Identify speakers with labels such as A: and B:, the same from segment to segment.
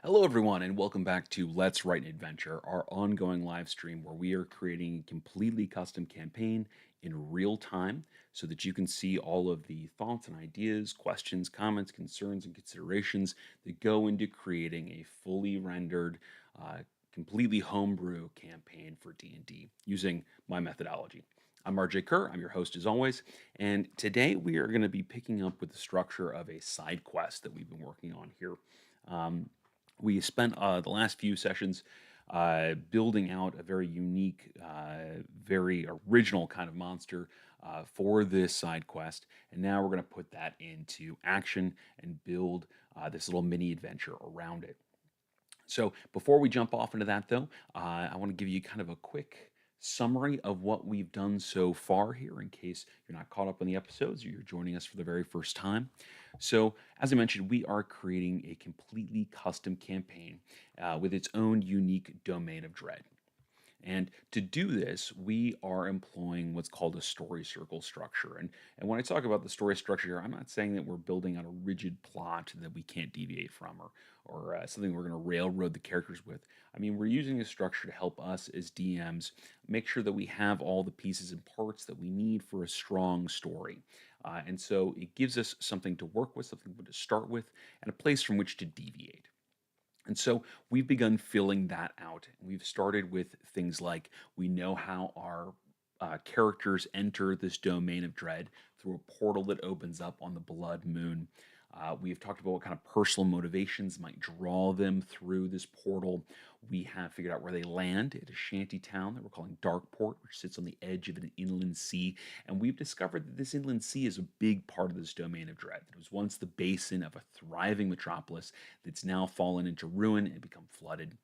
A: Hello, everyone, and welcome back to Let's Write an Adventure, our ongoing live stream where we are creating a completely custom campaign in real time so that you can see all of the thoughts and ideas, questions, comments, concerns, and considerations that go into creating a fully rendered, uh, completely homebrew campaign for D&D using my methodology. I'm RJ Kerr, I'm your host as always, and today we are going to be picking up with the structure of a side quest that we've been working on here. Um, we spent the last few sessions building out a very unique, very original kind of monster for this side quest. And now we're going to put that into action and build this little mini adventure around it. So before we jump off into that, though, I want to give you kind of a quick summary of what we've done so far here in case you're not caught up on the episodes or you're joining us for the very first time. So, as I mentioned, we are creating a completely custom campaign with its own unique domain of dread. And to do this, we are employing what's called a story circle structure. And when I talk about the story structure here, I'm not saying that we're building on a rigid plot that we can't deviate from or something we're going to railroad the characters with. I mean, we're using this structure to help us as DMs make sure that we have all the pieces and parts that we need for a strong story. And so it gives us something to work with, something to start with, and a place from which to deviate. And so we've begun filling that out. We've started with things like we know how our characters enter this domain of dread through a portal that opens up on the blood moon. We've talked about what kind of personal motivations might draw them through this portal. We have figured out where they land at a shanty town that we're calling Darkport, which sits on the edge of an inland sea. And we've discovered that this inland sea is a big part of this domain of dread. It was once the basin of a thriving metropolis that's now fallen into ruin and become flooded.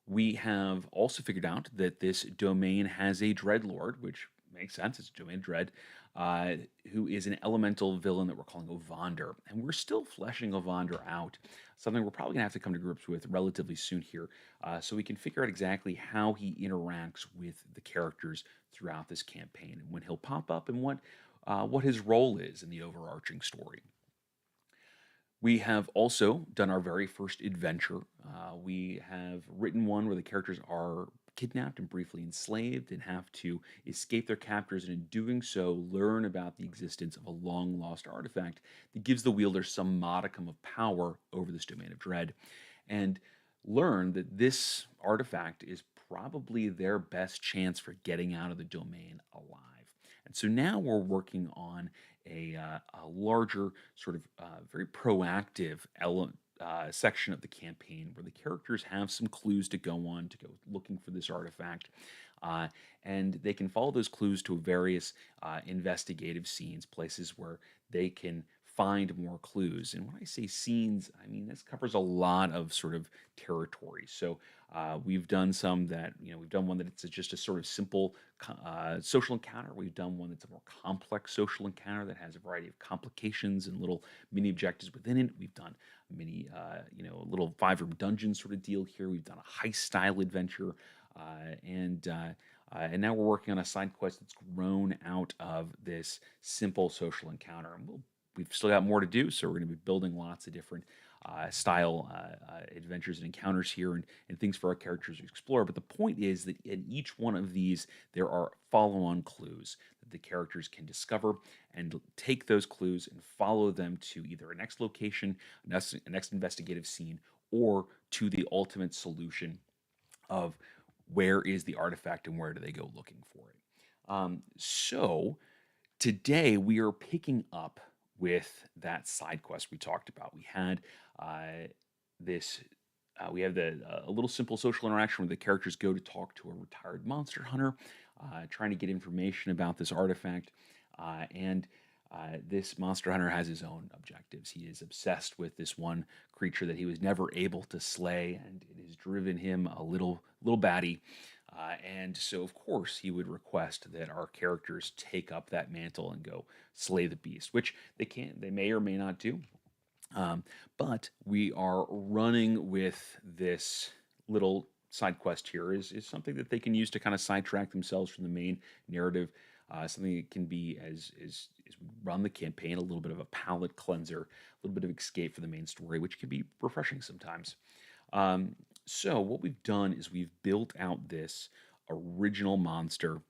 A: We have also figured out that this domain has a Dreadlord, which makes sense. It's a domain of Dread, uh, who is an elemental villain that we're calling Ovander. And we're still fleshing Ovander out, something we're probably going to have to come to grips with relatively soon here, so we can figure out exactly how he interacts with the characters throughout this campaign and when he'll pop up and what his role is in the overarching story. We have also done our very first adventure. We have written one where the characters are kidnapped and briefly enslaved and have to escape their captors, and in doing so, learn about the existence of a long lost artifact that gives the wielder some modicum of power over this domain of dread, and learn that this artifact is probably their best chance for getting out of the domain alive. And so now we're working on a larger, sort of very proactive section of the campaign where the characters have some clues to go on to go looking for this artifact. Uh, and they can follow those clues to various investigative scenes, places where they can find more clues. And when I say scenes, I mean this covers a lot of sort of territory. So we've done some that, we've done one that it's just a sort of simple social encounter. We've done one that's a more complex social encounter that has a variety of complications and little mini objectives within it. We've done mini, a little five-room dungeon sort of deal here. We've done a heist-style adventure, and now we're working on a side quest that's grown out of this simple social encounter. And we've still got more to do, so we're going to be building lots of different style adventures and encounters here and things for our characters to explore. But the point is that in each one of these, there are follow on clues that the characters can discover and take those clues and follow them to either a next location, a next investigative scene, or to the ultimate solution of where is the artifact and where do they go looking for it. So today we are picking up with that side quest we talked about. We had this. We have a little simple social interaction where the characters go to talk to a retired monster hunter, trying to get information about this artifact. And This monster hunter has his own objectives. He is obsessed with this one creature that he was never able to slay, and it has driven him a little batty. And so, of course, he would request that our characters take up that mantle and go slay the beast, which they may or may not do. Um, but we are running with this little side quest here is something that they can use to kind of sidetrack themselves from the main narrative. Something that can be as we run the campaign, a little bit of a palate cleanser, a little bit of escape for the main story, which can be refreshing sometimes. Um, so what we've done is we've built out this original monster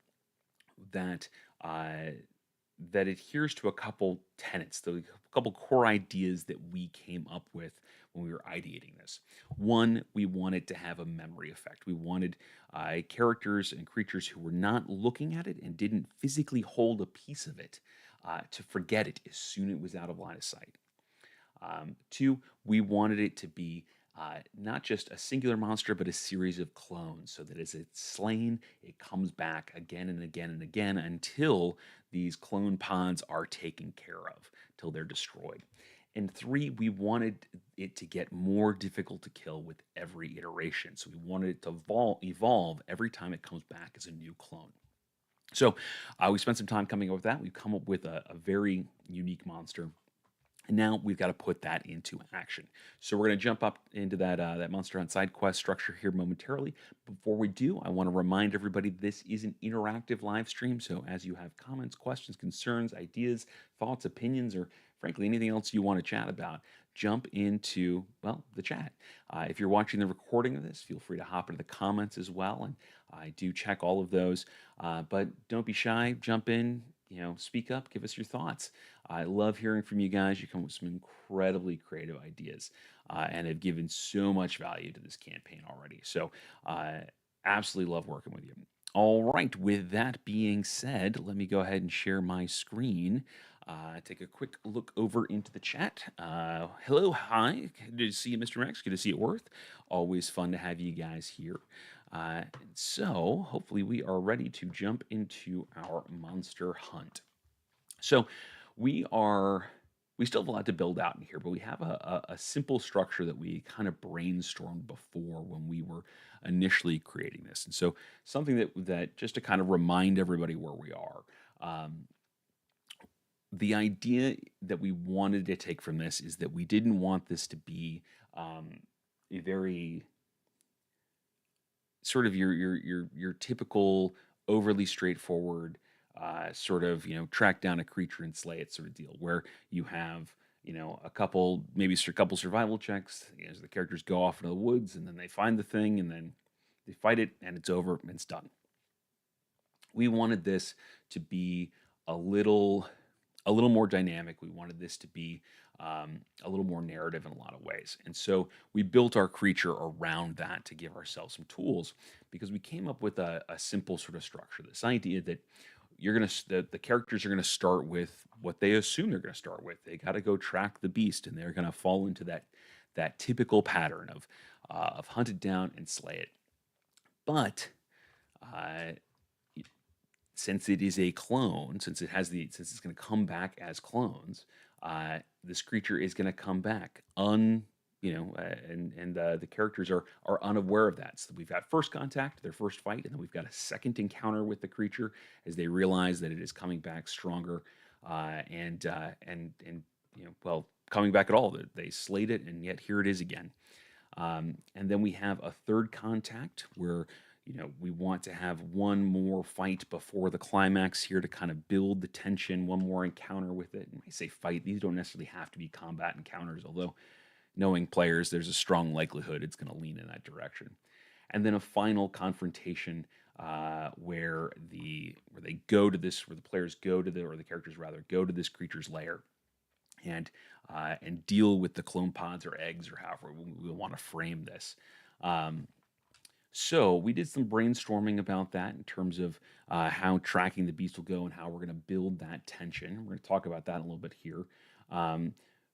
A: that uh, that adheres to a couple tenets, a couple core ideas that we came up with when we were ideating this. One, we wanted to have a memory effect. We wanted characters and creatures who were not looking at it and didn't physically hold a piece of it to forget it as soon as it was out of line of sight. Two, we wanted it to be not just a singular monster, but a series of clones, so that as it's slain, it comes back again and again and again until these clone pods are taken care of, till they're destroyed. And three, we wanted it to get more difficult to kill with every iteration. So we wanted it to evolve every time it comes back as a new clone. So we spent some time coming up with that. We've come up with a very unique monster, and now we've got to put that into action. So we're going to jump up into that Monster Hunt side quest structure here momentarily. Before we do, I want to remind everybody this is an interactive live stream. So as you have comments, questions, concerns, ideas, thoughts, opinions, or frankly anything else you want to chat about, jump into the chat. If you're watching the recording of this, feel free to hop into the comments as well, and I do check all of those. But don't be shy. Jump in. Speak up. Give us your thoughts. I love hearing from you guys. You come with some incredibly creative ideas and have given so much value to this campaign already. So, absolutely love working with you. All right. With that being said, let me go ahead and share my screen. Take a quick look over into the chat. Hello, hi. Good to see you, Mr. Max. Good to see you, Worth. Always fun to have you guys here. So, hopefully, we are ready to jump into our monster hunt. So we still have a lot to build out in here, but we have a simple structure that we kind of brainstormed before when we were initially creating this. And so something that just to kind of remind everybody where we are. Um, the idea that we wanted to take from this is that we didn't want this to be a very sort of your typical overly straightforward sort of track down a creature and slay it sort of deal where you have a couple maybe a couple survival checks as the characters go off into the woods and then they find the thing and then they fight it and it's over and it's done. We wanted this to be a little a little more dynamic. We wanted this to be a little more narrative in a lot of ways. And so we built our creature around that to give ourselves some tools because we came up with a simple sort of structure. This idea that the characters are gonna start with what they assume they're gonna start with. They got to go track the beast, and they're gonna fall into that typical pattern of hunt it down and slay it. But uh, since it is a clone, since it's going to come back as clones, this creature is going to come back and the characters are unaware of that. So we've got first contact, their first fight, and then we've got a second encounter with the creature as they realize that it is coming back stronger, and coming back at all. They slayed it, and yet here it is again. And then we have a third contact where we want to have one more fight before the climax here to kind of build the tension, one more encounter with it. And I say fight, these don't necessarily have to be combat encounters, although knowing players, there's a strong likelihood it's going to lean in that direction. And then a final confrontation where they go to this, where the players go to or the characters rather go to this creature's lair and deal with the clone pods or eggs or however we want to frame this. Um, so we did some brainstorming about that in terms of how tracking the beast will go and how we're going to build that tension. We're going to talk about that a little bit here. Um,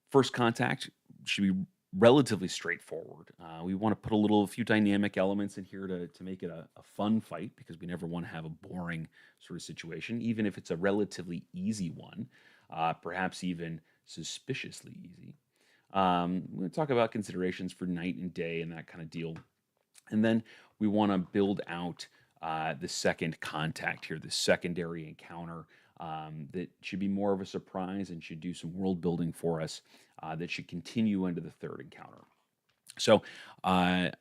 A: First contact should be relatively straightforward. We want to put a few dynamic elements in here to make it a fun fight because we never want to have a boring sort of situation, even if it's a relatively easy one, perhaps even suspiciously easy. We're going to talk about considerations for night and day and that kind of deal. And then we want to build out the second contact here, the secondary encounter that should be more of a surprise and should do some world building for us that should continue into the third encounter. So, I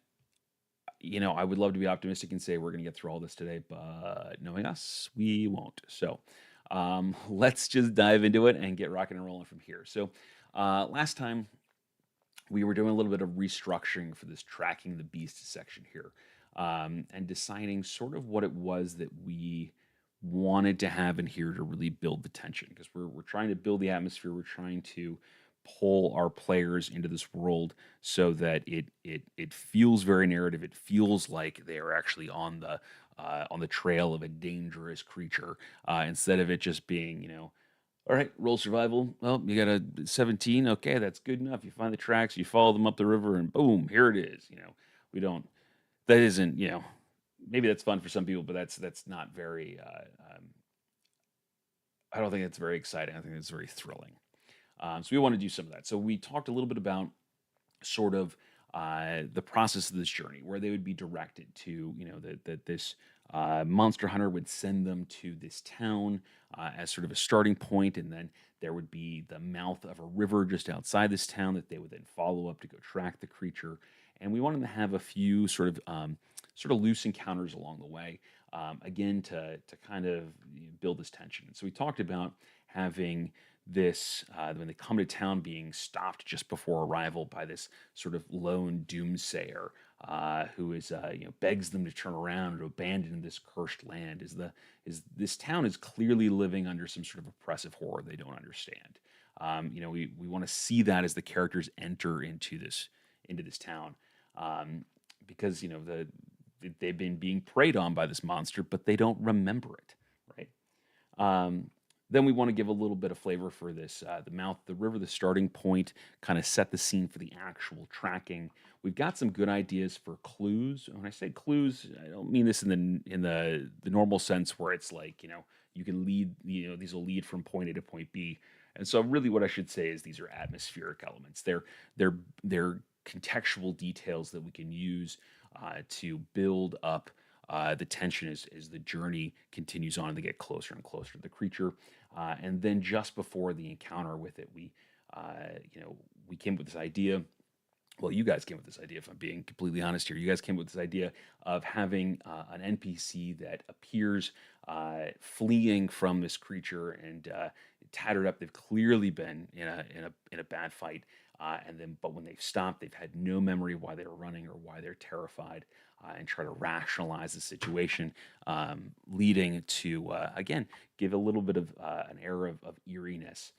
A: would love to be optimistic and say we're going to get through all this today, but knowing us, we won't. So, let's just dive into it and get rocking and rolling from here. So, last time we were doing a little bit of restructuring for this tracking the beast section here, and deciding sort of what it was that we wanted to have in here to really build the tension, because we're trying to build the atmosphere. We're trying to pull our players into this world so that it feels very narrative. It feels like they are actually on the trail of a dangerous creature, instead of it just being, all right, roll survival. Well, you got a 17. Okay, that's good enough. You find the tracks, you follow them up the river, and boom, here it is. We don't. That isn't. Maybe that's fun for some people, but that's not very. I don't think it's very exciting. I think it's very thrilling. So we want to do some of that. So we talked a little bit about sort of the process of this journey, where they would be directed to, that this monster hunter would send them to this town as sort of a starting point, and then there would be the mouth of a river just outside this town that they would then follow up to go track the creature. And we wanted to have a few sort of loose encounters along the way, again to kind of build this tension. And so we talked about having this when they come to town, being stopped just before arrival by this sort of lone doomsayer, who is begs them to turn around and abandon this cursed land. Is this town is clearly living under some sort of oppressive horror they don't understand. We want to see that as the characters enter into this town, because they've been being preyed on by this monster, but they don't remember it, right? Then we want to give a little bit of flavor for this, the mouth, the river, the starting point, kind of set the scene for the actual tracking. We've got some good ideas for clues. When I say clues, I don't mean this in the normal sense where it's like, you can lead, these will lead from point A to point B. And so really what I should say is these are atmospheric elements. They're contextual details that we can use to build up the tension as the journey continues on and they get closer and closer to the creature. And then just before the encounter with it, we came up with this idea. Well, you guys came up with this idea, if I'm being completely honest here. You guys came up with this idea of having an NPC that appears fleeing from this creature and tattered up. They've clearly been in a bad fight, but when they've stopped, they've had no memory of why they were running or why they're terrified, and try to rationalize the situation, leading to again give a little bit of an air of eeriness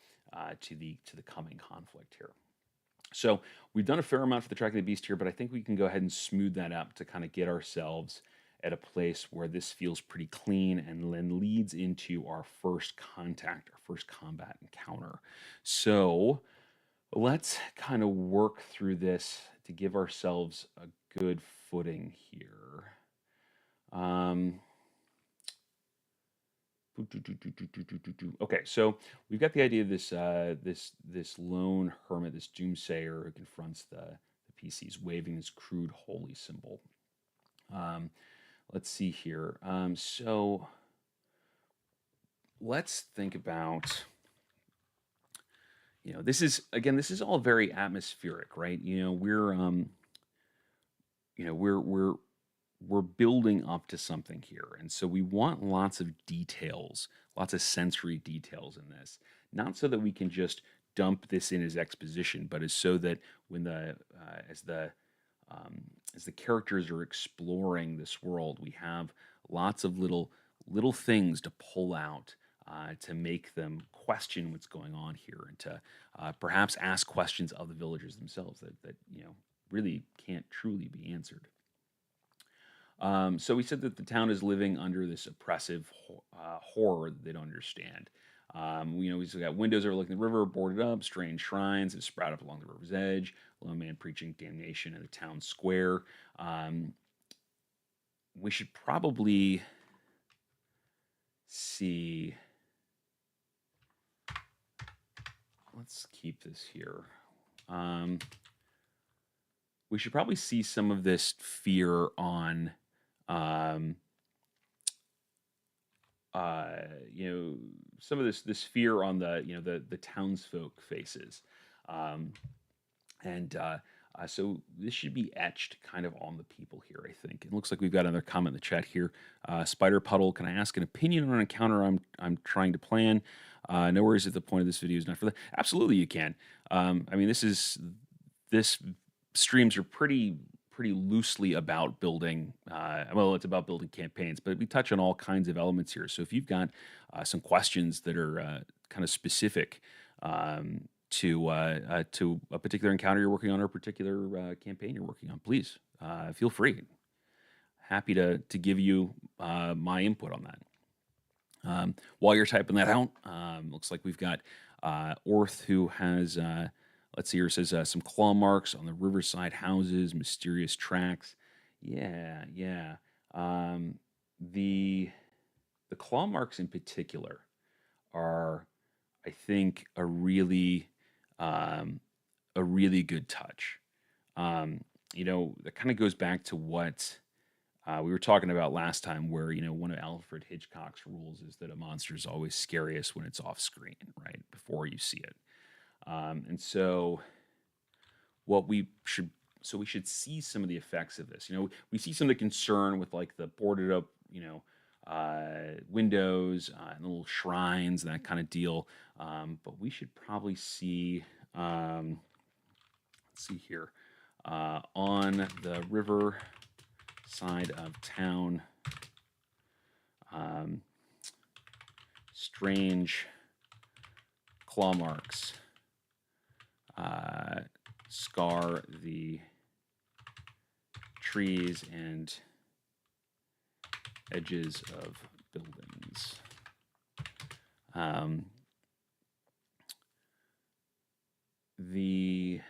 A: to the coming conflict here. So we've done a fair amount for the Track of the Beast here, but I think we can go ahead and smooth that up to kind of get ourselves at a place where this feels pretty clean and then leads into our first contact, our first combat encounter. So let's kind of work through this to give ourselves a good footing here. Okay, so we've got the idea of this lone hermit, this doomsayer who confronts the PCs, waving this crude holy symbol. Let's see here. So let's think about, this is all very atmospheric, right? We're building up to something here, and so we want lots of details, lots of sensory details in this, not so that we can just dump this in as exposition, but as so that when as the characters are exploring this world, we have lots of little things to pull out, to make them question what's going on here, and to perhaps ask questions of the villagers themselves that really can't truly be answered. So we said that the town is living under this oppressive horror that they don't understand. We still got windows overlooking the river, boarded up, strange shrines that sprout up along the river's edge, a lone man preaching damnation in the town square. We should probably see. Let's keep this here. We should probably see some of this fear on some of this fear on the townsfolk faces, and so this should be etched kind of on the people here. I think it looks like we've got another comment in the chat here. Spider Puddle, can I ask an opinion on an encounter I'm trying to plan? No worries if the point of this video is not for that. Absolutely, you can. I mean, this is this streams are pretty loosely about building. Well, it's about building campaigns, but we touch on all kinds of elements here. So if you've got some questions that are kind of specific to a particular encounter you're working on or a particular campaign you're working on, please feel free. Happy to give you my input on that. While you're typing that out, looks like we've got Orth who has, let's see here, it says some claw marks on the riverside houses, mysterious tracks. Yeah, yeah. The the claw marks in particular are, I think, um, a really good touch. Um, that kind of goes back to what we were talking about last time, where one of Alfred Hitchcock's rules is that a monster is always scariest when it's off screen, right before you see it. And what we should we should see some of the effects of this. We see some of the concern with like the boarded up, windows and little shrines and that kind of deal. But we should probably see. Let's see here on the river side of town. Um, Strange claw marks scar the trees and edges of buildings. The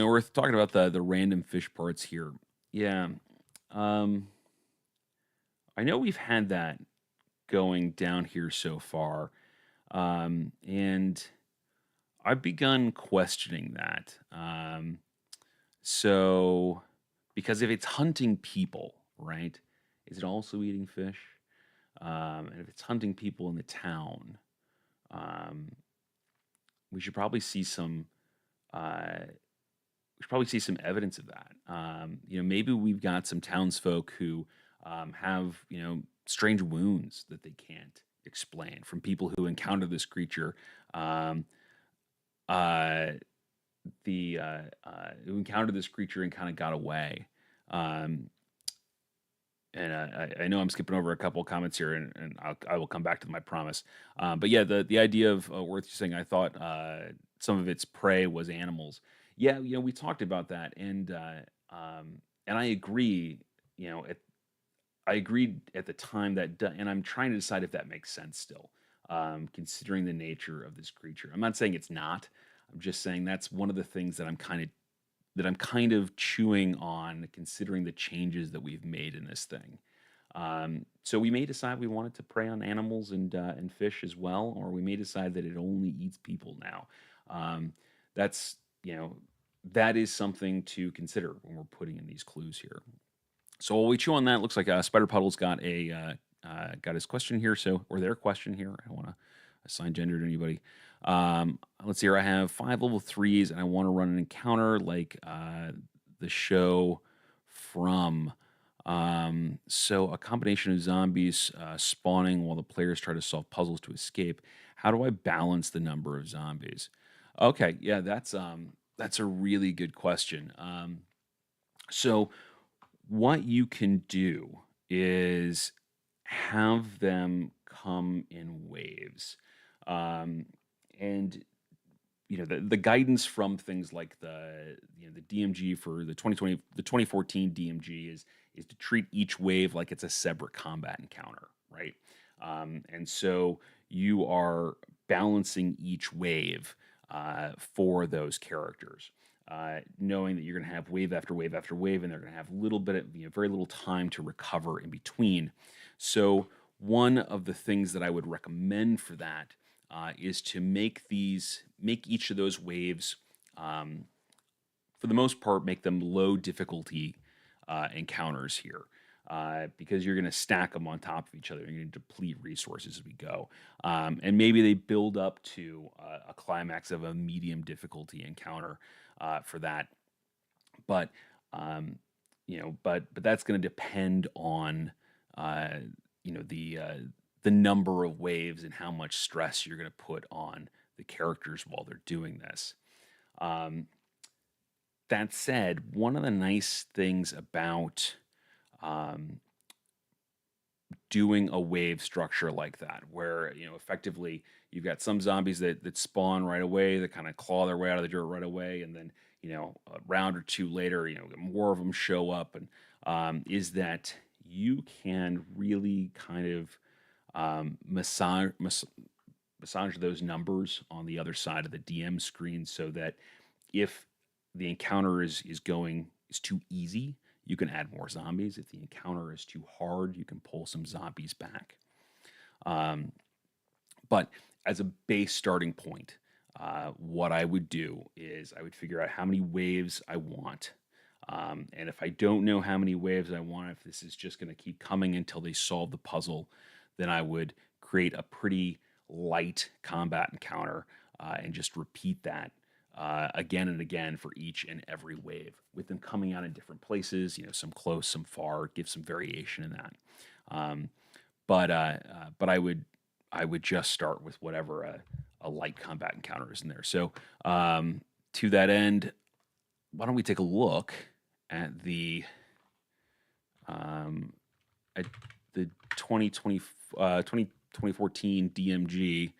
A: we're talking about the random fish parts here. Yeah. Um, I know we've had that going down here so far. And I've begun questioning that. So, because if it's hunting people, right, is it also eating fish? And if it's hunting people in the town, um, we should probably see some. We should probably see some evidence of that. Maybe we've got some townsfolk who have strange wounds that they can't explain from people who encounter this creature. Um, uh, who encountered this creature and kind of got away. Um, and I know I'm skipping over a couple of comments here, and I will come back to them, I promise. But yeah, the idea of worth saying, I thought some of its prey was animals. Yeah, we talked about that, and I agree. You know, at, I agreed at the time and I'm trying to decide if that makes sense still, considering the nature of this creature. I'm not saying it's not. I'm just saying that's one of the things that I'm kind of chewing on, considering the changes that we've made in this thing. So we may decide we want it to prey on animals and fish as well, or we may decide that it only eats people now. Um, that's that is something to consider when we're putting in these clues here. So while we chew on that, looks like Spider Puddle's got his question here, or their question here. I don't want to assign gender to anybody. Let's see here. I have 5 level 3s, and I want to run an encounter like the show from. So a combination of zombies spawning while the players try to solve puzzles to escape. How do I balance the number of zombies? Okay, yeah, that's a really good question. So what you can do is have them come in waves. Um, and the guidance from things like the DMG for the 2014 DMG is to treat each wave like it's a separate combat encounter, right? And so you are balancing each wave for those characters, knowing that you're going to have wave after wave after wave, and they're going to have little bit of very little time to recover in between. So one of the things that I would recommend for that is to make each of those waves, for the most part, make them low difficulty encounters here. Because you're going to stack them on top of each other. You're going to deplete resources as we go. And maybe they build up to a climax of a medium difficulty encounter for that. But but that's going to depend on the number of waves and how much stress you're going to put on the characters while they're doing this. Um, that said, one of the nice things about um, doing a wave structure like that, where effectively you've got some zombies that spawn right away, that kind of claw their way out of the dirt right away, and then a round or two later, more of them show up, and is that you can really kind of massage those numbers on the other side of the DM screen so that if the encounter is too easy, you can add more zombies. If the encounter is too hard, you can pull some zombies back. Um, but as a base starting point, what I would do is I would figure out how many waves I want. And if I don't know how many waves I want, if this is just going to keep coming until they solve the puzzle, then I would create a pretty light combat encounter and just repeat that again and again for each and every wave, with them coming out in different places, some close, some far, give some variation in that. Um, but I would just start with whatever a light combat encounter is in there. So to that end, why don't we take a look at the um, at the 2020 2014 DMG,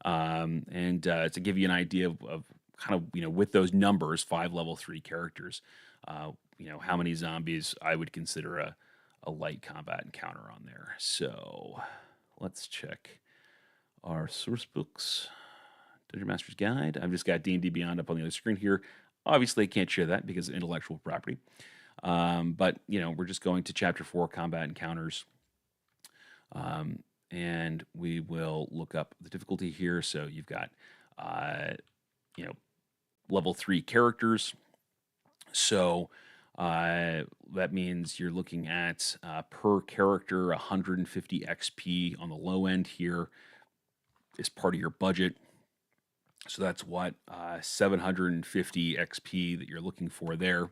A: and to give you an idea of kind of with those numbers, 5 level 3 characters, how many zombies I would consider a light combat encounter on there. So let's check our source books. Dungeon Master's Guide. I've just got D&D Beyond up on the other screen here. Obviously, I can't share that because of intellectual property. But we're just going to Chapter 4, Combat Encounters, and we will look up the difficulty here. So you've got, level 3 characters. So that means you're looking at per character 150 XP on the low end here is part of your budget. So that's what 750 XP that you're looking for there,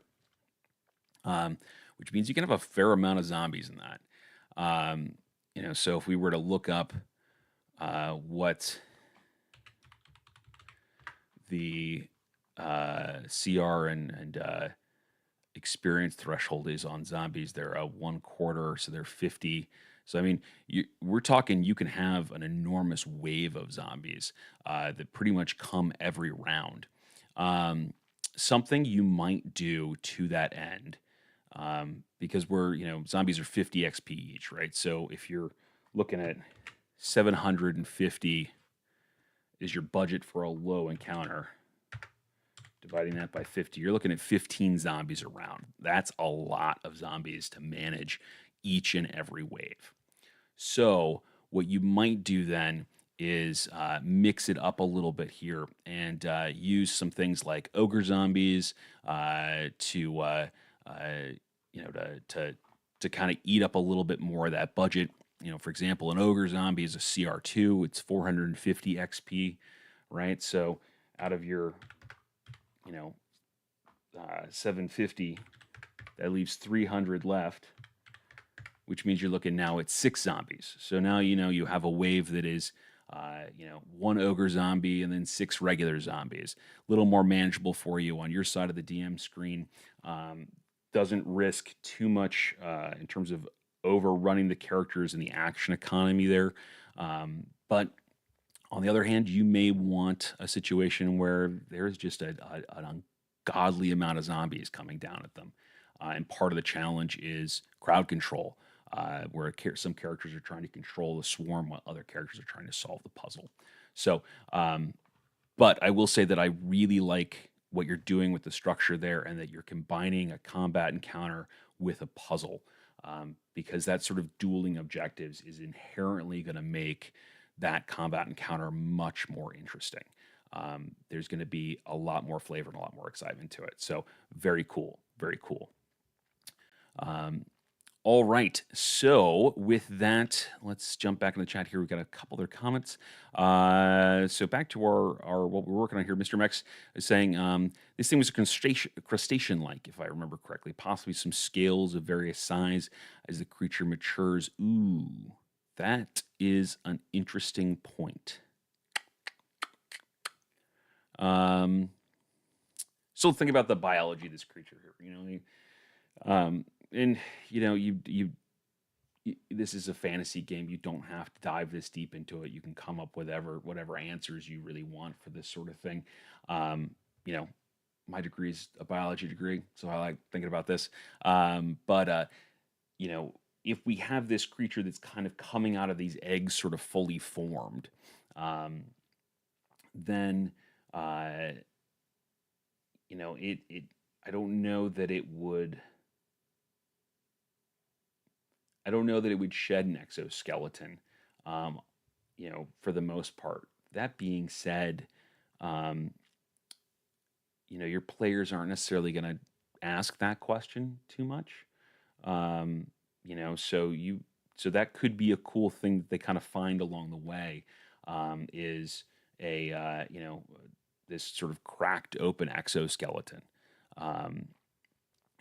A: which means you can have a fair amount of zombies in that. So if we were to look up what the CR and experience threshold is on zombies, they're a 1/4, so they're 50. So I mean, we're talking you can have an enormous wave of zombies that pretty much come every round. Something you might do to that end, because zombies are 50 XP each, right? So if you're looking at 750 is your budget for a low encounter, dividing that by 50, you're looking at 15 zombies a round. That's a lot of zombies to manage each and every wave. So what you might do then is mix it up a little bit here and use some things like ogre zombies to kind of eat up a little bit more of that budget. For example, an ogre zombie is a CR2. It's 450 XP, right? So out of your 750, that leaves 300 left, which means you're looking now at 6 zombies. So now you have a wave that is 1 ogre zombie and then 6 regular zombies. A little more manageable for you on your side of the DM screen. Doesn't risk too much in terms of overrunning the characters and the action economy there. But on the other hand, you may want a situation where there's just an ungodly amount of zombies coming down at them. And part of the challenge is crowd control, where some characters are trying to control the swarm while other characters are trying to solve the puzzle. So, but I will say that I really like what you're doing with the structure there, and that you're combining a combat encounter with a puzzle, because that sort of dueling objectives is inherently going to make that combat encounter much more interesting. There's going to be a lot more flavor and a lot more excitement to it. So very cool, very cool. All right. So with that, let's jump back in the chat here. We've got a couple other comments. So back to our what we're working on here. Mr. Mex is saying this thing was a crustacean-like, if I remember correctly, possibly some scales of various size as the creature matures. Ooh, that is an interesting point. Um, so think about the biology of this creature here. And this is a fantasy game. You don't have to dive this deep into it. You can come up with whatever answers you really want for this sort of thing. Um, you know, my degree is a biology degree, so I like thinking about this. But you know, if we have this creature that's kind of coming out of these eggs, sort of fully formed, um, then uh, it. I don't know that it would. I don't know that it would shed an exoskeleton, um, for the most part. That being said, um, your players aren't necessarily going to ask that question too much. Um, so that could be a cool thing that they kind of find along the way, is a this sort of cracked open exoskeleton. Um,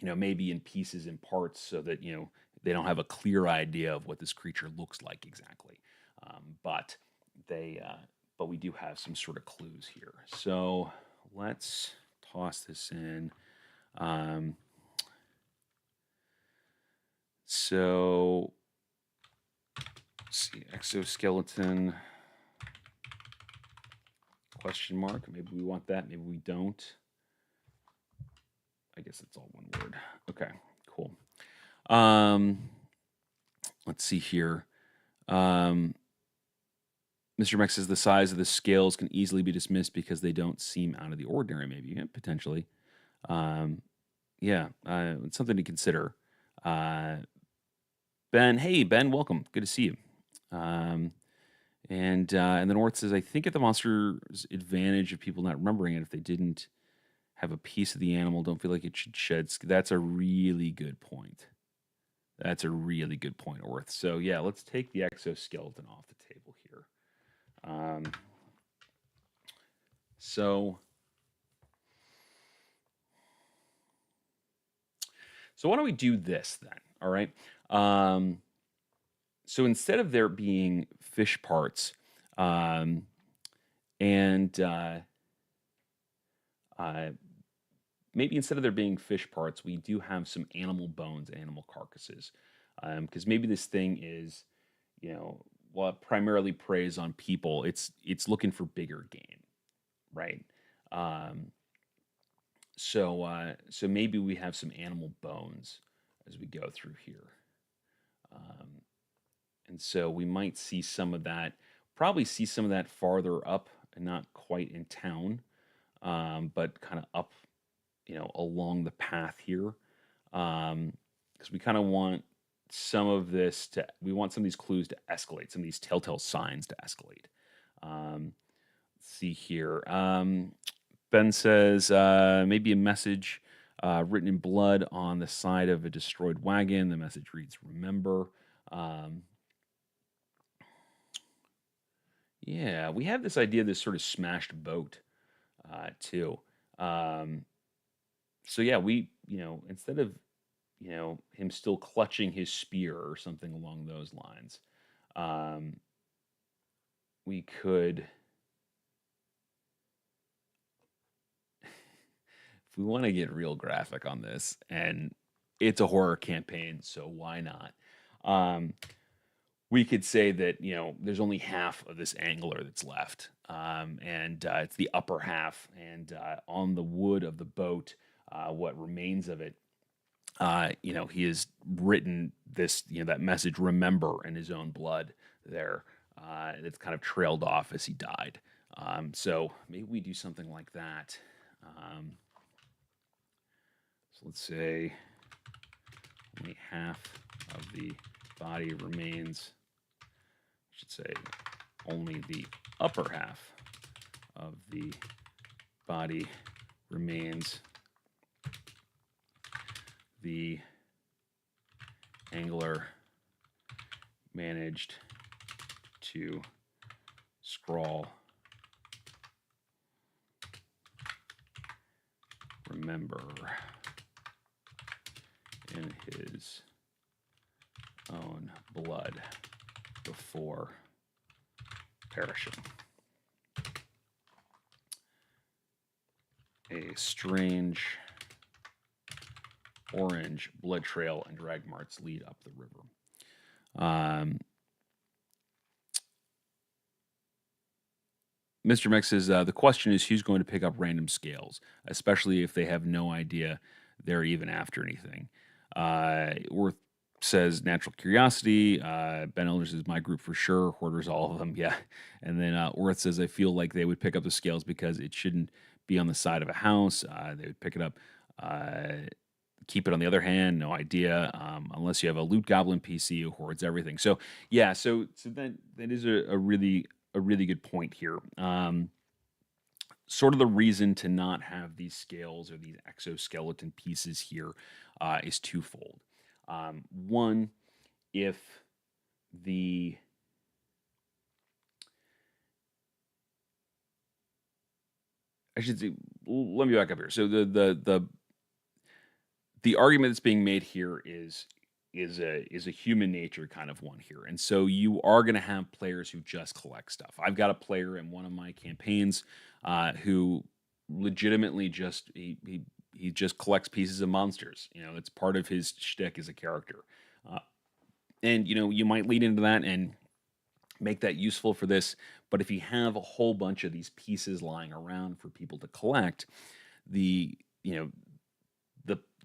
A: maybe in pieces and parts so that, they don't have a clear idea of what this creature looks like exactly. But they, but we do have some sort of clues here. So let's toss this in. Um, so let's see, exoskeleton question mark. Maybe we want that. Maybe we don't. I guess it's all one word. Okay, cool. Let's see here. Mr. Mex says the size of the scales can easily be dismissed because they don't seem out of the ordinary, maybe, yeah, potentially. Um, yeah, it's something to consider. Uh, Ben, hey, Ben, welcome. Good to see you. And then Orth says, I think at the monster's advantage of people not remembering it, if they didn't have a piece of the animal, don't feel like it should shed. That's a really good point. That's a really good point, Orth. So, yeah, let's take the exoskeleton off the table here. Um, so why don't we do this then? All right. So instead of there being fish parts, um, and maybe instead of there being fish parts, we do have some animal bones, animal carcasses, because maybe this thing is, well, it primarily preys on people. It's looking for bigger game, right? Um, so maybe we have some animal bones as we go through here. Um, and so we might see some of that, probably see some of that farther up and not quite in town, but kind of up, along the path here. Because we kind of want we want some of these clues to escalate, some of these telltale signs to escalate. Let's see here. Ben says maybe a message written in blood on the side of a destroyed wagon. The message reads, "Remember." Um, yeah, we have this idea of this sort of smashed boat too. Um, so yeah, instead of him still clutching his spear or something along those lines, um, we could. If we want to get real graphic on this, and it's a horror campaign, so why not? Um, we could say that there's only half of this angler that's left, and it's the upper half, and on the wood of the boat, what remains of it, he has written this, that message, "Remember," in his own blood there. It's kind of trailed off as he died. So maybe we do something like that. So let's say only half of the body remains. I should say only the upper half of the body remains. The angler managed to scrawl, "Remember," in his own blood before perishing. a strange orange blood trail and drag marks lead up the river. Mr. Mix says the question is who's going to pick up random scales, especially if they have no idea they're even after anything. Worth says natural curiosity. Ben Elder says my group for sure. Hoarders, all of them. Yeah. And then Worth says I feel like they would pick up the scales because it shouldn't be on the side of a house. They would pick it up. Keep it on the other hand, no idea. Unless you have a loot goblin PC who hoards everything. So yeah, so that is a really good point here. Sort of the reason to not have these scales or these exoskeleton pieces here is twofold. One, if the I should say, let me back up here. So the argument that's being made here is a human nature kind of one here. And so you are going to have players who just collect stuff. I've got a player in one of my campaigns who legitimately just he just collects pieces of monsters. You know, it's part of his shtick as a character. Uh, and you know, you might lead into that and make that useful for this. But if you have a whole bunch of these pieces lying around for people to collect, the you know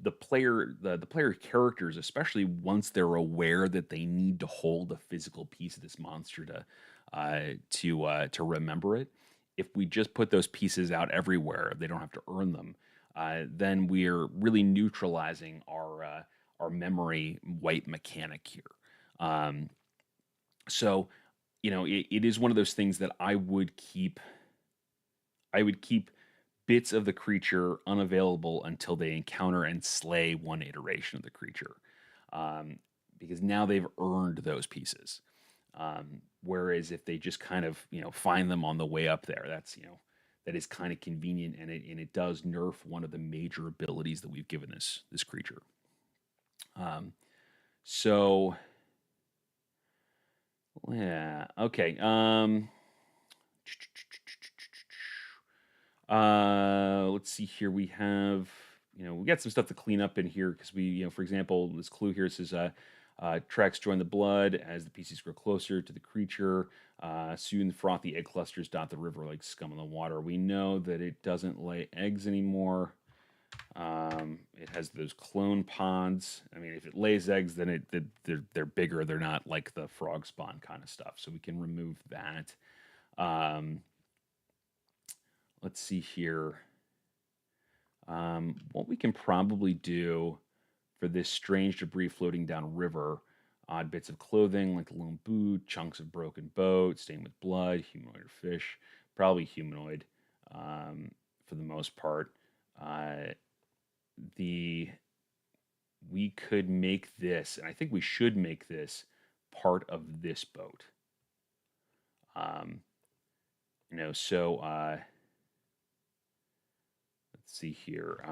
A: the player characters, especially once they're aware that they need to hold a physical piece of this monster to remember it. If we just put those pieces out everywhere, they don't have to earn them. Then we're really neutralizing our memory wipe mechanic here. Um, so, you know, it is one of those things that I would keep. I would keep bits of the creature unavailable until they encounter and slay one iteration of the creature, um, because now they've earned those pieces. Whereas if they just kind of find them on the way up there, that is kind of convenient, and it does nerf one of the major abilities that we've given this creature. Um, so yeah, okay. Let's see here. We have, we got some stuff to clean up in here because for example, this clue here says, tracks join the blood as the PCs grow closer to the creature. Soon, frothy egg clusters dot the river like scum in the water. We know that it doesn't lay eggs anymore. It has those clone pods. I mean, if it lays eggs, then they're bigger. They're not like the frog spawn kind of stuff. So we can remove that. Let's see here. What we can probably do for this strange debris floating down river, odd bits of clothing like a lone boot, chunks of broken boat, stained with blood, humanoid or fish, probably humanoid for the most part. The we could make this, and I think we should make this part of this boat. So let's see here.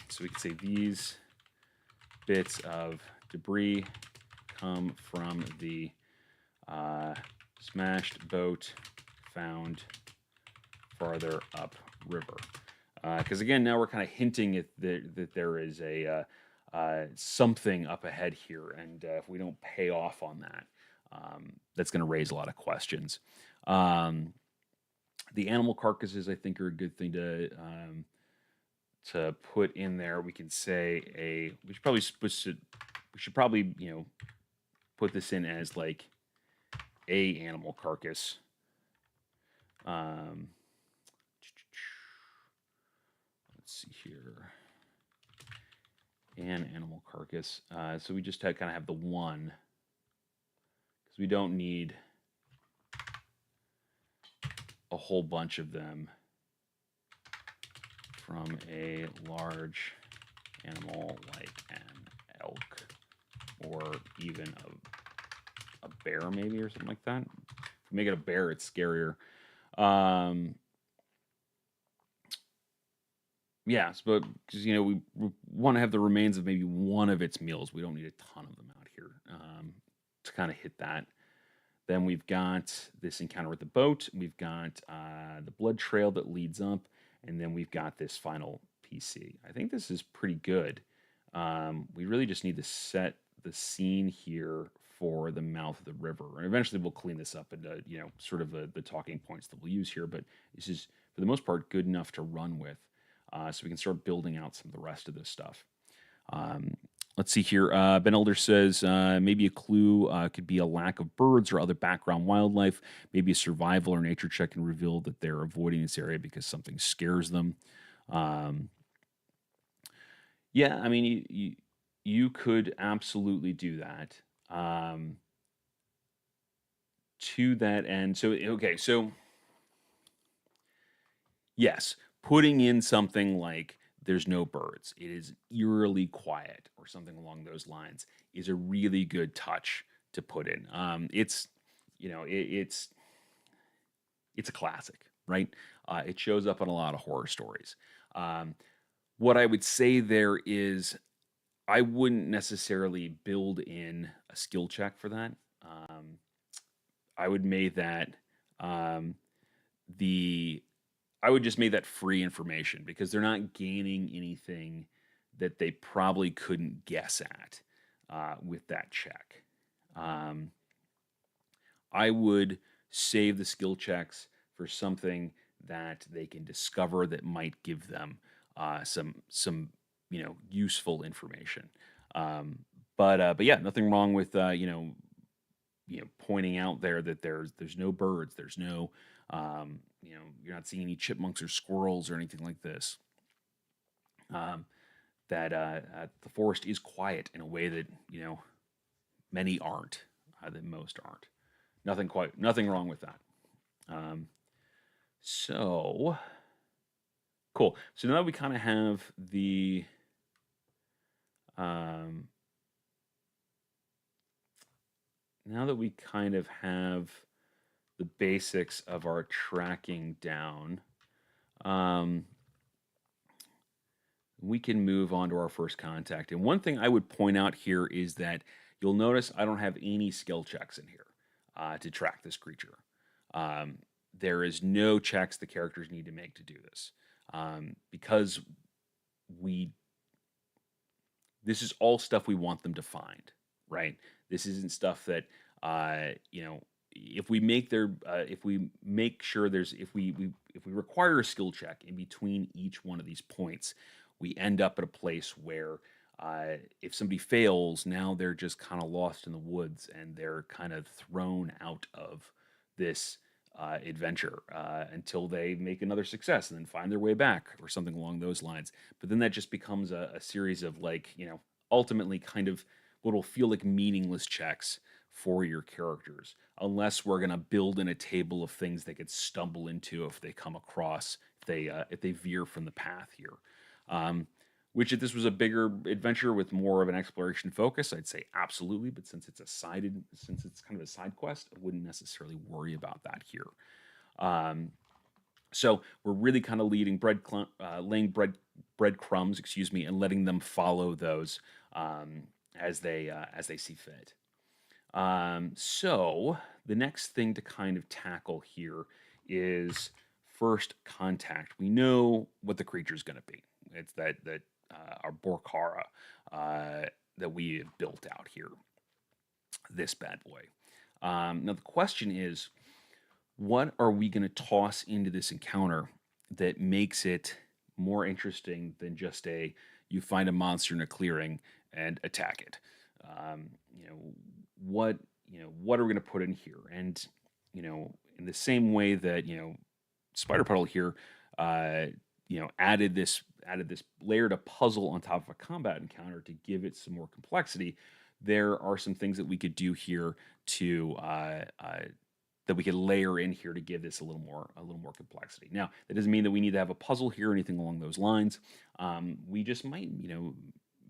A: So we can say these bits of debris come from the smashed boat found farther up river. Because again, now we're kind of hinting at that there is a something up ahead here, and if we don't pay off on that, that's going to raise a lot of questions. The animal carcasses, I think, are a good thing to put in there. We can say we should probably put this in as like a animal carcass. Let's see here. An animal carcass. So we just kind of have the one because we don't need a whole bunch of them from a large animal like an elk or even a bear maybe or something like that. If we make it a bear, it's scarier. Yes, but because we want to have the remains of maybe one of its meals. We don't need a ton of them out here to kind of hit that. Then we've got this encounter with the boat. We've got the blood trail that leads up, and then we've got this final PC. I think this is pretty good. We really just need to set the scene here for the mouth of the river, and eventually we'll clean this up into sort of the talking points that we'll use here. But this is for the most part good enough to run with, so we can start building out some of the rest of this stuff. Um, let's see here. Ben Elder says maybe a clue could be a lack of birds or other background wildlife. Maybe a survival or nature check can reveal that they're avoiding this area because something scares them. Um, yeah, I mean, you could absolutely do that. Um, to that end, so okay, so yes, putting in something like there's no birds, it is eerily quiet, or something along those lines, is a really good touch to put in. It's, it's a classic, right? It shows up in a lot of horror stories. Um, what I would say there is, I wouldn't necessarily build in a skill check for that. Um, I would make that um, the I would just make that free information because they're not gaining anything that they probably couldn't guess at with that check. Um, I would save the skill checks for something that they can discover that might give them some useful information. Um, but yeah, nothing wrong with pointing out there that there's no birds, there's no you're not seeing any chipmunks or squirrels or anything like this. Um, that the forest is quiet in a way that many aren't, that most aren't. Nothing wrong with that. Um, so cool. So now we kind of have the um, now that we kind of have the basics of our tracking down, um, we can move on to our first contact. And one thing I would point out here is that you'll notice I don't have any skill checks in here to track this creature. Um, there is no checks the characters need to make to do this, because we this is all stuff we want them to find, right? This isn't stuff that if we make their if we make sure there's if we require a skill check in between each one of these points, we end up at a place where if somebody fails, now they're just kind of lost in the woods and they're kind of thrown out of this adventure until they make another success and then find their way back or something along those lines. But then that just becomes a series of ultimately kind of what will feel like meaningless checks for your characters, unless we're going to build in a table of things they could stumble into if they come across, if they veer from the path here. Which, if this was a bigger adventure with more of an exploration focus, I'd say absolutely. But since it's kind of a side quest, I wouldn't necessarily worry about that here. So we're really kind of laying breadcrumbs, excuse me, and letting them follow those as they see fit. So the next thing to kind of tackle here is first contact. We know what the creature is going to be. It's that our Borkara that we have built out here. This bad boy. Now the question is, what are we going to toss into this encounter that makes it more interesting than just you find a monster in a clearing and attack it? Um, you know what what are we going to put in here? And in the same way that Spider Puddle here, added this layered a puzzle on top of a combat encounter to give it some more complexity. There are some things that we could do here to that we could layer in here to give this a little more complexity. Now, that doesn't mean that we need to have a puzzle here or anything along those lines. We just might,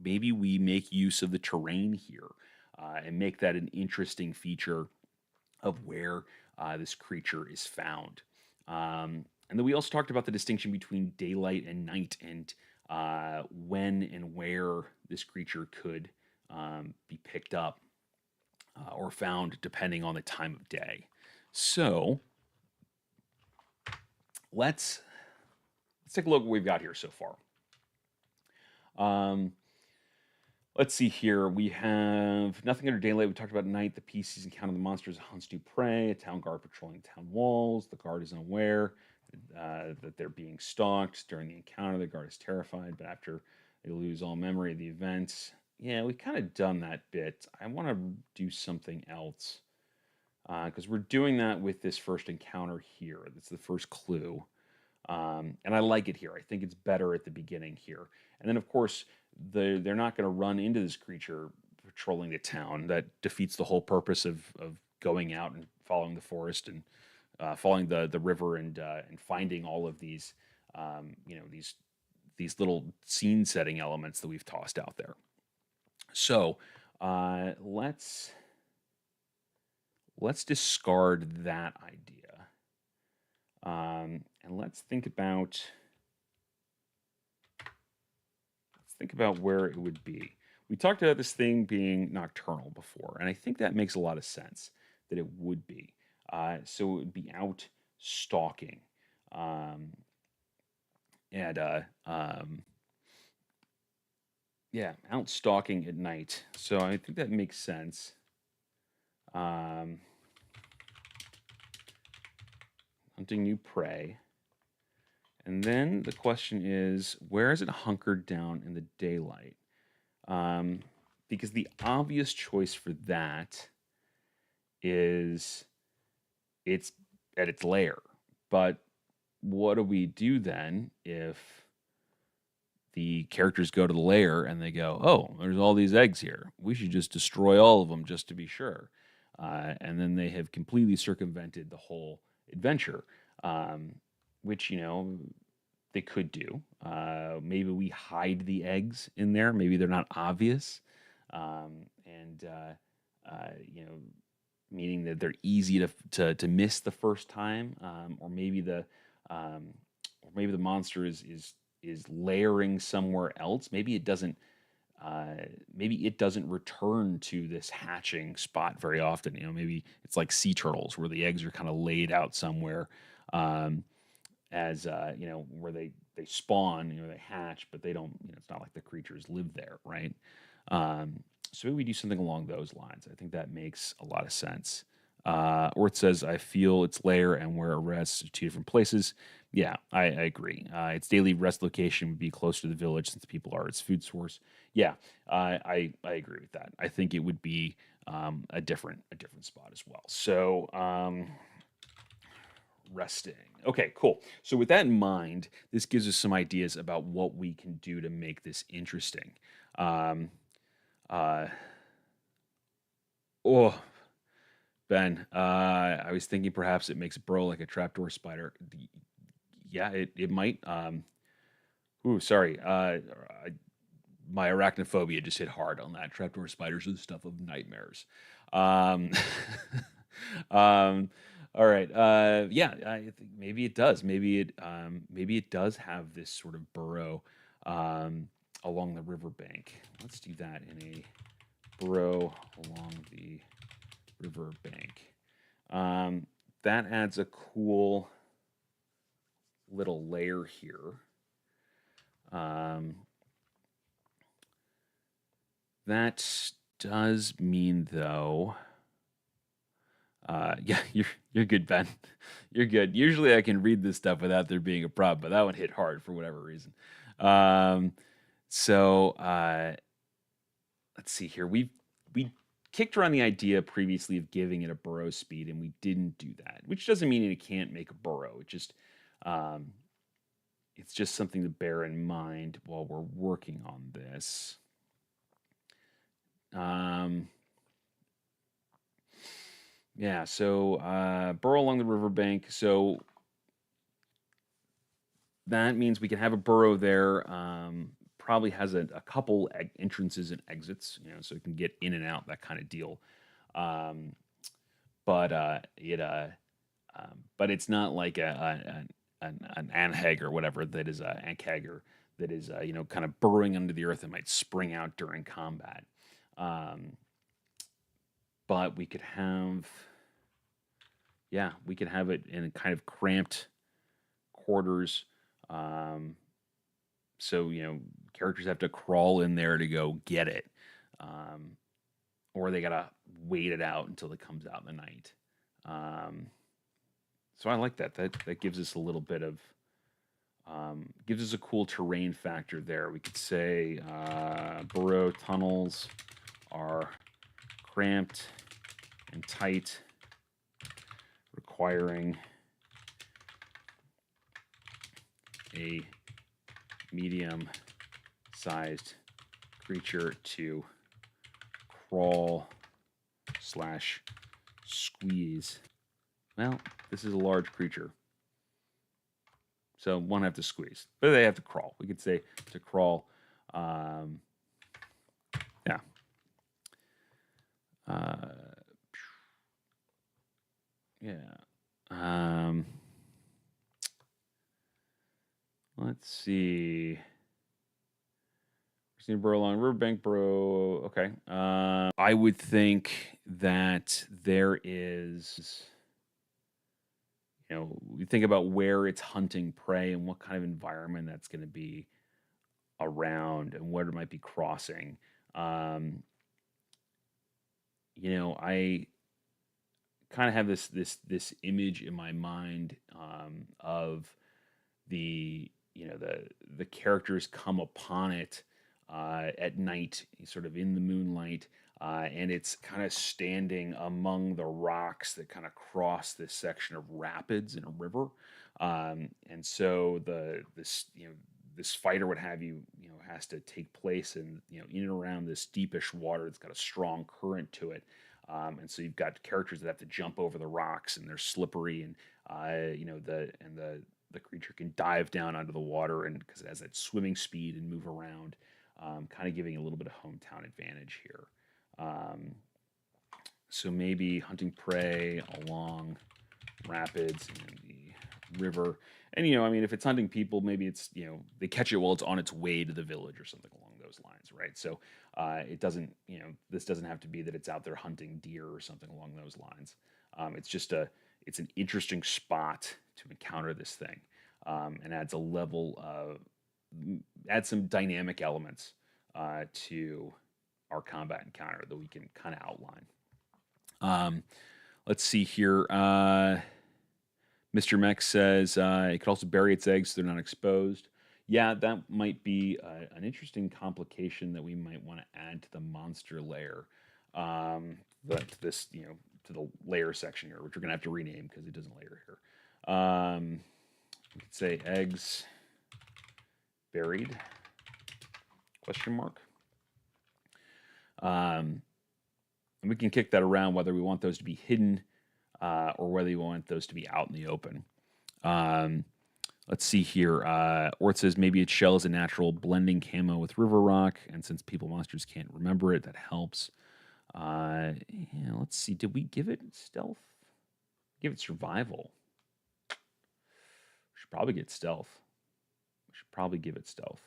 A: maybe we make use of the terrain here and make that an interesting feature of where this creature is found. And then we also talked about the distinction between daylight and night, and when and where this creature could be picked up or found depending on the time of day. So let's let's take a look at what we've got here so far. Um, let's see here. We have nothing under daylight. We talked about night. The PCs encounter the monsters, hunts new prey. A town guard patrolling town walls. The guard is unaware that they're being stalked during the encounter. The guard is terrified, but after they lose all memory of the events. Yeah, we kind of done that bit. I want to do something else because we're doing that with this first encounter here. That's the first clue. And I like it here. I think it's better at the beginning here. And then, of course, they're not going to run into this creature patrolling the town. That defeats the whole purpose of going out and following the forest and following the river and finding all of these these little scene setting elements that we've tossed out there. So let's discard that idea. And let's think about where it would be. We talked about this thing being nocturnal before, and I think that makes a lot of sense that it would be. So it would be out stalking, and yeah, out stalking at night. So I think that makes sense. Hunting new prey. And then the question is, where is it hunkered down in the daylight? Because the obvious choice for that is it's at its lair. But what do we do then if the characters go to the lair and they go, oh, there's all these eggs here. We should just destroy all of them just to be sure. And then they have completely circumvented the whole adventure, which, they could do. Maybe we hide the eggs in there. Maybe they're not obvious. Meaning that they're easy to miss the first time. Or maybe the monster is layering somewhere else. Maybe it doesn't return to this hatching spot very often. Maybe it's like sea turtles where the eggs are kind of laid out somewhere, as where they spawn, they hatch, but they don't. It's not like the creatures live there, right? So maybe we do something along those lines. I think that makes a lot of sense. Or it says, I feel its lair and where it rests are two different places. Yeah, I agree. Its daily rest location would be close to the village since people are its food source. Yeah, I agree with that. I think it would be a different spot as well. So resting. Okay, cool. So with that in mind, this gives us some ideas about what we can do to make this interesting. Oh, Ben, I was thinking perhaps it makes Burrow like a trapdoor spider. Yeah, it might. Ooh, sorry. My arachnophobia just hit hard on that. Trapdoor spiders are the stuff of nightmares. Um, all right. Yeah, I think maybe it does. Maybe it does have this sort of burrow along the riverbank. Let's do that in a burrow along the riverbank. That adds a cool little layer here. That does mean though. Yeah, you're good, Ben. You're good. Usually I can read this stuff without there being a problem, but that one hit hard for whatever reason. So let's see here. We kicked around the idea previously of giving it a burrow speed, and we didn't do that, which doesn't mean it can't make a burrow. It's just something to bear in mind while we're working on this. Yeah, so burrow along the riverbank. So that means we can have a burrow there. Probably has a couple entrances and exits, so it can get in and out, that kind of deal. But it's not like an anheg or whatever that is an ankheg that is kind of burrowing under the earth and might spring out during combat. But we could have it in kind of cramped quarters Um, so, characters have to crawl in there to go get it. Um, or they gotta wait it out until it comes out in the night. Um, so I like that. That gives us a little bit of gives us a cool terrain factor there. We could say burrow tunnels are cramped and tight, requiring a medium-sized creature to crawl slash squeeze. Well, this is a large creature, so one have to squeeze, but they have to crawl. We could say to crawl. Yeah. Yeah. Let's see. Christina Burrow along Riverbank, bro. Okay. I would think that there is, you think about where it's hunting prey and what kind of environment that's going to be around and where it might be crossing. Um, I kind of have this image in my mind of the characters come upon it at night, sort of in the moonlight, and it's kind of standing among the rocks that kind of cross this section of rapids in a river, and so this fight or what have you, has to take place in and around this deepish water that's got a strong current to it. And so you've got characters that have to jump over the rocks and they're slippery, and the creature can dive down under the water, and because it has that swimming speed and move around, kind of giving a little bit of hometown advantage here. Um, so maybe hunting prey along rapids and the river. And, I mean, if it's hunting people, maybe it's, they catch it while it's on its way to the village or something along those lines, right? So it doesn't, this doesn't have to be that it's out there hunting deer or something along those lines. It's just it's an interesting spot to encounter this thing, and adds a level of, adds some dynamic elements to our combat encounter that we can kind of outline. Let's see here. Mr. Mech says it could also bury its eggs so they're not exposed. Yeah, that might be an interesting complication that we might want to add to the monster layer. To this, to the layer section here, which we're gonna have to rename because it doesn't layer here. We could say eggs buried? Question mark. And we can kick that around whether we want those to be hidden or whether you want those to be out in the open. Let's see here. Orth says maybe its shell is a natural blending camo with river rock, and since people monsters can't remember it, that helps. Yeah, let's see. Did we give it stealth? Give it survival. We should probably get stealth. We should probably give it stealth.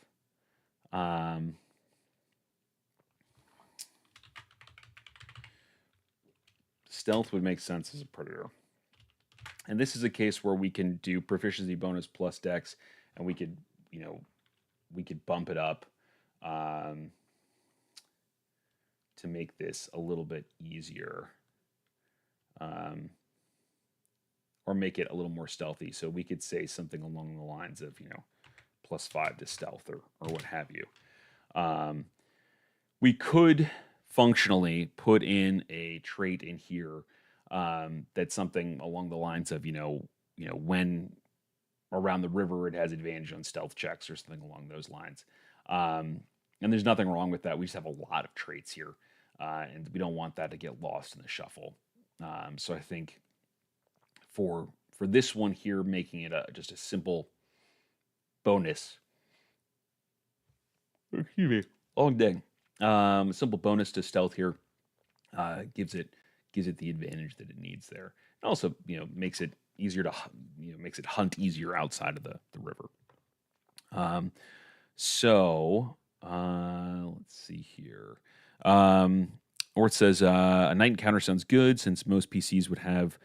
A: Stealth would make sense as a predator. And this is a case where we can do proficiency bonus plus dex, and we could, we could bump it up to make this a little bit easier, or make it a little more stealthy. So we could say something along the lines of, +5 to stealth or what have you. We could functionally put in a trait in here that's something along the lines of, when around the river it has advantage on stealth checks or something along those lines. And there's nothing wrong with that. We just have a lot of traits here, and we don't want that to get lost in the shuffle. So I think for this one here, making it just a simple bonus. Excuse me, long day. Simple bonus to stealth here gives it the advantage that it needs there, and also makes it easier to makes it hunt easier outside of the river. So let's see here. Orth says a night encounter sounds good since most PCs would have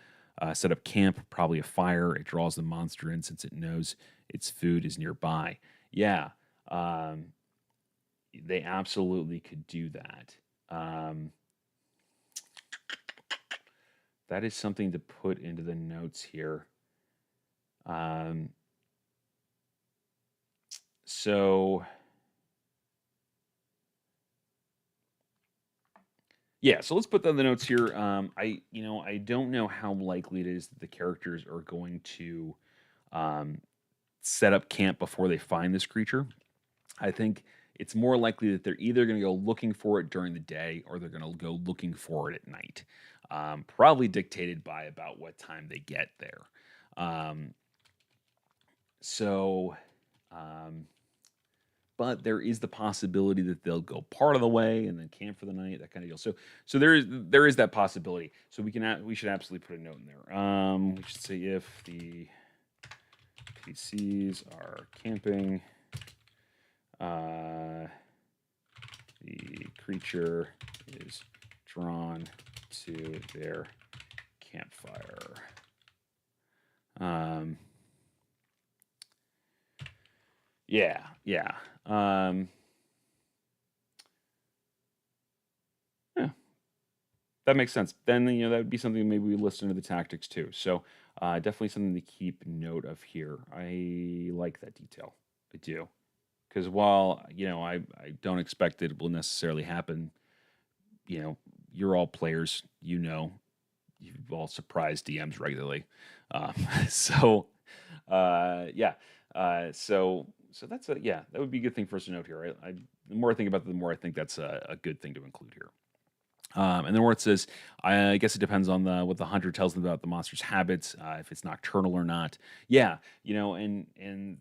A: set up camp, probably a fire. It draws the monster in since it knows its food is nearby. Yeah, um, they absolutely could do that. Um, that is something to put into the notes here. Um, so yeah, so let's put that in the notes here. I don't know how likely it is that the characters are going to um, set up camp before they find this creature. I think it's more likely that they're either going to go looking for it during the day or they're going to go looking for it at night. Probably dictated by about what time they get there. Um, so, um, but there is the possibility that they'll go part of the way and then camp for the night, that kind of deal. So there is that possibility. So we should absolutely put a note in there. We should say if the PCs are camping, uh, the creature is drawn to their campfire. Um, yeah, yeah. Yeah, that makes sense. Then that would be something maybe we list into the tactics too. So definitely something to keep note of here. I like that detail. I do. Because while I don't expect that it will necessarily happen, you know, you're all players. You've all surprised DMs regularly. Um, so, yeah. So that's that would be a good thing for us to note here. The more I think about it, the more I think that's a good thing to include here. And then where it says, I guess it depends on what the hunter tells them about the monster's habits, if it's nocturnal or not. Yeah, and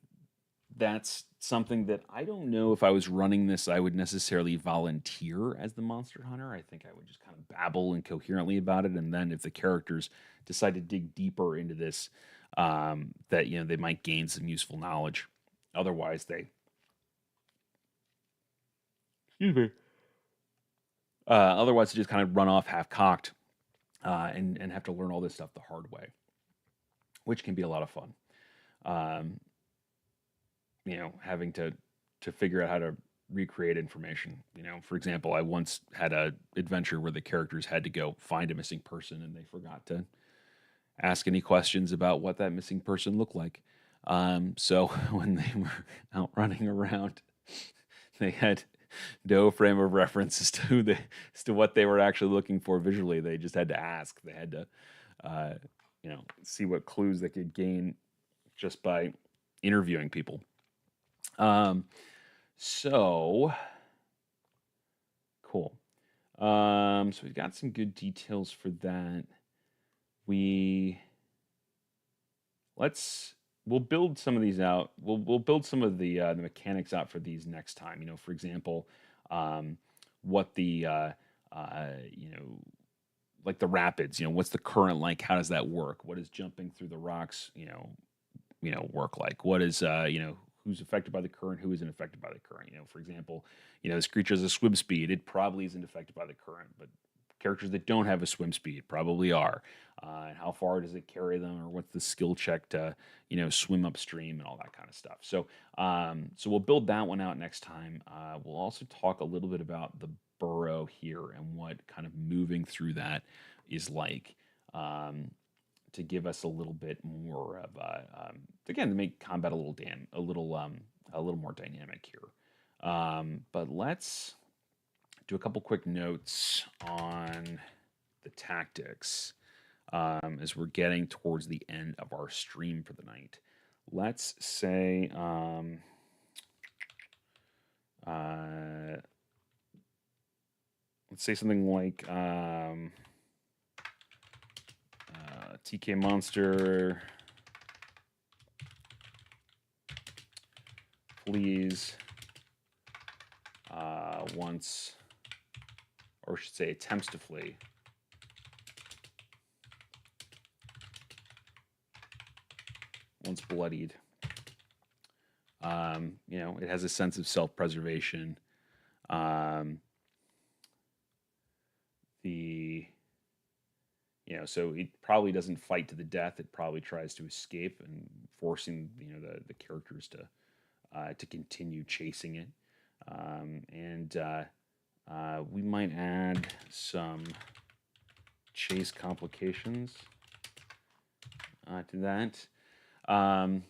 A: that's something that I don't know if I was running this, I would necessarily volunteer as the monster hunter. I think I would just kind of babble incoherently about it, and then if the characters decide to dig deeper into this, that they might gain some useful knowledge. Otherwise, excuse me. Otherwise, they just kind of run off half cocked, and have to learn all this stuff the hard way, which can be a lot of fun. Um, having to figure out how to recreate information. For example, I once had a adventure where the characters had to go find a missing person and they forgot to ask any questions about what that missing person looked like. So when they were out running around, they had no frame of reference as to what they were actually looking for visually. They just had to ask. They had to, see what clues they could gain just by interviewing people. Um, so cool. So we've got some good details for that. We we'll build some of these out. We'll build some of the mechanics out for these next time. For example, what the like the rapids. What's the current like? How does that work? What is jumping through the rocks? Work like? What is who's affected by the current? Who isn't affected by the current? For example, this creature has a swim speed. It probably isn't affected by the current, but characters that don't have a swim speed probably are. And how far does it carry them, or what's the skill check to swim upstream and all that kind of stuff. So we'll build that one out next time. We'll also talk a little bit about the burrow here and what kind of moving through that is like. To give us a little bit more of again, to make combat a little more dynamic here. But let's do a couple quick notes on the tactics as we're getting towards the end of our stream for the night. Let's say let's say something like TK Monster, flees once, or I should say attempts to flee. Once bloodied. It has a sense of self-preservation. The So it probably doesn't fight to the death. It probably tries to escape and forcing the characters to continue chasing it. And We might add some chase complications to that. Um,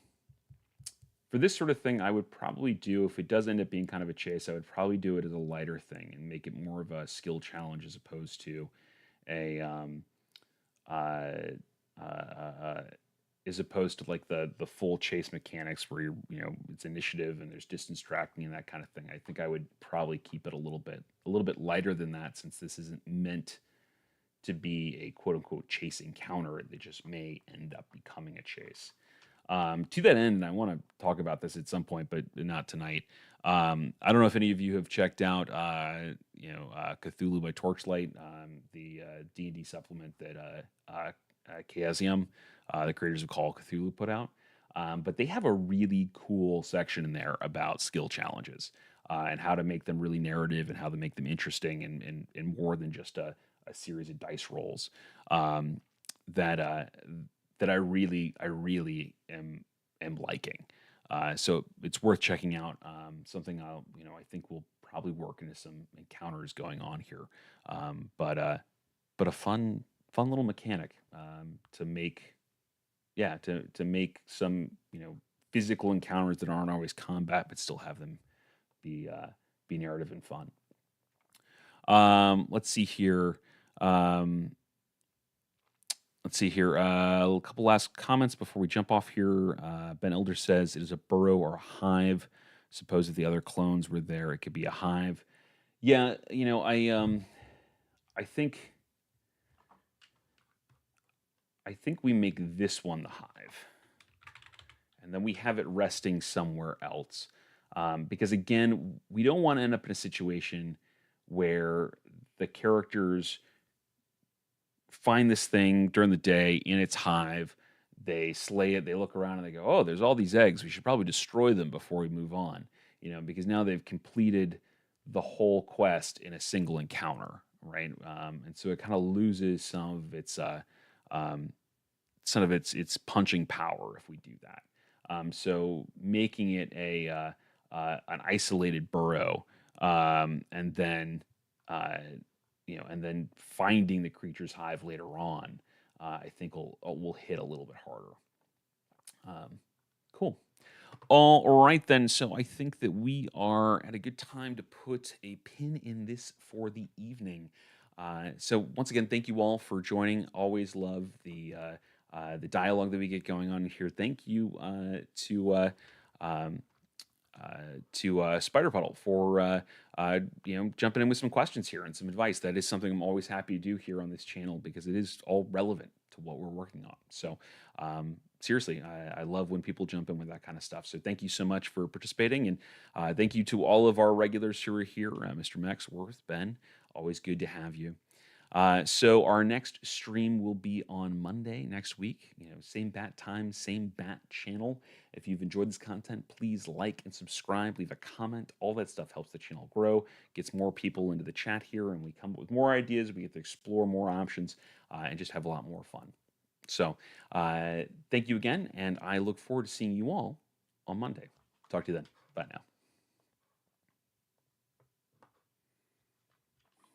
A: for this sort of thing, I would probably do, if it does end up being kind of a chase, I would probably do it as a lighter thing and make it more of a skill challenge as opposed to a uh, uh, uh, as opposed to like the full chase mechanics where it's initiative and there's distance tracking and that kind of thing. I think I would probably keep it a little bit lighter than that, since this isn't meant to be a quote unquote chase encounter. It just may end up becoming a chase. To that end, and I want to talk about this at some point, but not tonight. I don't know if any of you have checked out, Cthulhu by Torchlight, the D&D supplement that Chaosium, the creators of Call of Cthulhu, put out. But they have a really cool section in there about skill challenges and how to make them really narrative and how to make them interesting and more than just a series of dice rolls. That that I really am liking. So it's worth checking out. Something I think will probably work into some encounters going on here. But a fun little mechanic to make, yeah, to make some physical encounters that aren't always combat, but still have them be be narrative and fun. Let's see here. Um, Let's see here. A couple last comments before we jump off here. Ben Elder says it is a burrow or a hive. Suppose if the other clones were there, it could be a hive. Yeah, I think we make this one the hive, and then we have it resting somewhere else. Because again, we don't want to end up in a situation where the characters find this thing during the day in its hive. They slay it. They look around and they go, "Oh, there's all these eggs. We should probably destroy them before we move on." Because now they've completed the whole quest in a single encounter, right? And so it kind of loses um, some of its punching power if we do that. So making it an isolated burrow, and then uh, and then finding the creature's hive later on, I think will hit a little bit harder. Cool. All right, then. So I think that we are at a good time to put a pin in this for the evening. So once again, thank you all for joining. Always love the dialogue that we get going on here. Thank you um, to Spider Puddle for jumping in with some questions here and some advice. That is something I'm always happy to do here on this channel because it is all relevant to what we're working on. So seriously, I love when people jump in with that kind of stuff. So thank you so much for participating, and thank you to all of our regulars who are here, Mr. Max Worth, Ben. Always good to have you. So our next stream will be on Monday next week. Same bat time, same bat channel. If you've enjoyed this content, please like and subscribe, leave a comment. All that stuff helps the channel grow, gets more people into the chat here, and we come up with more ideas. We get to explore more options and just have a lot more fun. So thank you again, and I look forward to seeing you all on Monday. Talk to you then. Bye now.